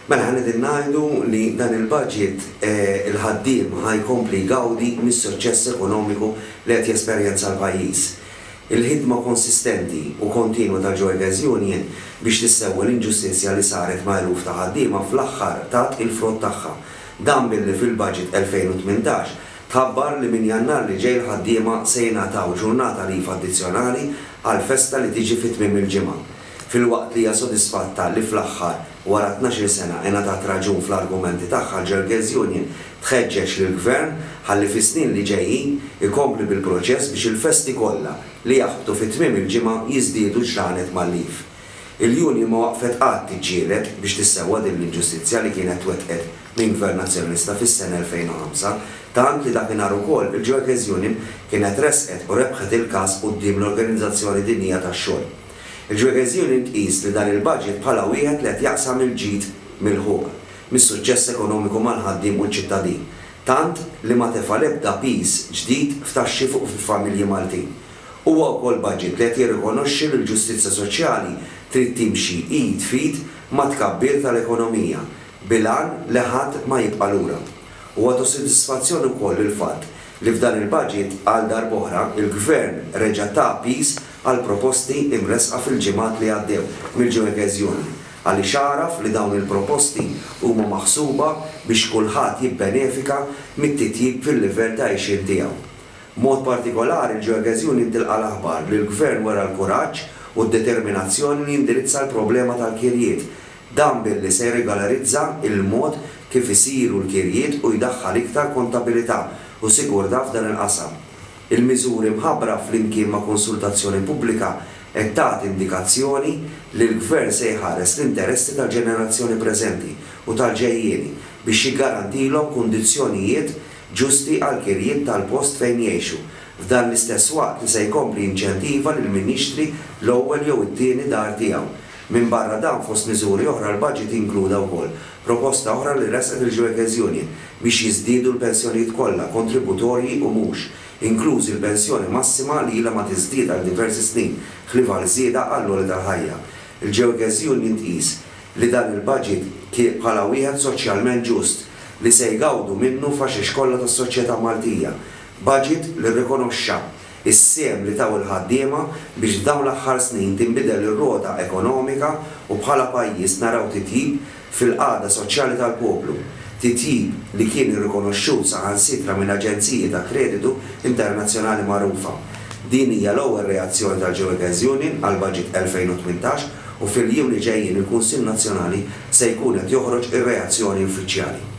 Mela ħanedin ngħidu li dan il-budget il-ħaddiem ħajkompli jgawdi mis-suċċess ekonomiku li qed jesperjenza l-pajjiż. Il-ħidma konsistenti u kontinwa tal-Workers Union biex tissewwa l-inġustizzja li saret ma' eluf ta' ħaddiema fl-aħħar tat il-frott tagħha. Dan billi fil-budget 2018 tħabbar li minn Jannar li ġej l-ħaddiema se jingħataw ġurnata lif addizzjonali għal festa li tiġi fit-tmiem il-ġimgħa. Fil-waqt li hija sodisfatta li fl-aħħar wara 12 sena ingħatat raġun fl-argumenti tagħha l-Workers Union tħeġġeġ lill-Gvern ħalli fis-snin li ġejjin ikompli bil-proċess biex il-festi kollha li jaħbtu fit-tmiem il-ġimgħa jiżdiedu ġranet mal-lif. Il-Union ma waqfet qatt tiġġieled biex tissewwa din l-inġustizzja li kienet twettqet minn Gvern Nazzjonalista fis-sena 2005, tant li dakinhar ukoll il-Workers Union kienet resqet u rebħet il-każ quddiem l-Organizzazzjoni Dinjija tax-Xogħol. Il-Workers Union tqis li dan il-budget bħala wieħed li qed jaqsam il-ġid mill-ħuq mis-suċċess ekonomiku mal-ħaddiem u l-ċittadin, tant li ma tefa' l-ebda piż ġdid f'taxxi fuq il-familji Maltin. Huwa wkoll budget li qed jirrikonoxxi li l-ġustizzja soċjali trid timxi id fit ma' tkabbir tal-ekonomija bilan li ħadd ma jibqa' lura. Huwa ta' sodisfazzjoni wkoll il-fatt li f'dan il-budget għal darb'oħra il-Gvern reġa' ta' piż għal proposti imresqa fil-ġimgħat li għaddew mill-Workers Union għaliex għaraf li dawn il-proposti huma maħsuba biex kulħadd jibbenefika mit-titjib fil-livell ta' għixien tiegħu. Mod partikolari il-Workers Union tilqa' l-aħbar li l-Gvern wara l-kuraġġ u d-determinazzjoni li jindirizza l-problema tal-kirjiet. Dan billi se jirregolarizza il-mod kif isiru l-kirjiet u jdaħħal iktar kontabilità u sigurtà f'dan il-qasam. Il-miżuri mħabbra flimkien ma' konsultazzjoni pubblika qed tagħti indikazzjoni li l-Gvern se jħares l-interessi tal-ġenerazzjoni preżenti u tal-ġejjieni biex jiggarantilhom kundizzjonijiet ġusti għal kirjiet tal-post fejn jgħixu. F'dan l-istess waqt li se jkompli inċentiva lil min jixtri l-ewwel jew it-tieni dar tiegħu. Minn barra dan fost miżuri oħra l-budget inkluda wkoll proposta oħra li resqet il-Workers Union biex jiżdiedu l-pensjonijiet kollha kontributorji u mhux, inklużi l-pensjoni massima li ilha ma tiżdied għal diversi snin ħlifa l-żieda għall-għoli tal-ħajja. Il-Workers Union tqis li dan il-budget bħala wieħed soċjalment ġust li se jgawdu minnu faxix kollha tas-soċjetà Maltija. Budget li rrikonoxxa is-sem li taw il-ħaddiema biex dawn l-aħħar snin tinbidel ir-roda ekonomika u bħala pajjiż naraw titjib fil-qagħda soċjali tal-poplu. Titjib li kien irrikonoxxut saħansitra minn aġenziji ta' kreditu internazzjonali magħrufa. Din hija l-ewwel reazzjoni tal-Workers Union għal budget 2018 u fil-jiem li ġejjin il-Kunsill Nazzjonali se jkun qed joħroġ ir-reazzjoni uffiċjali.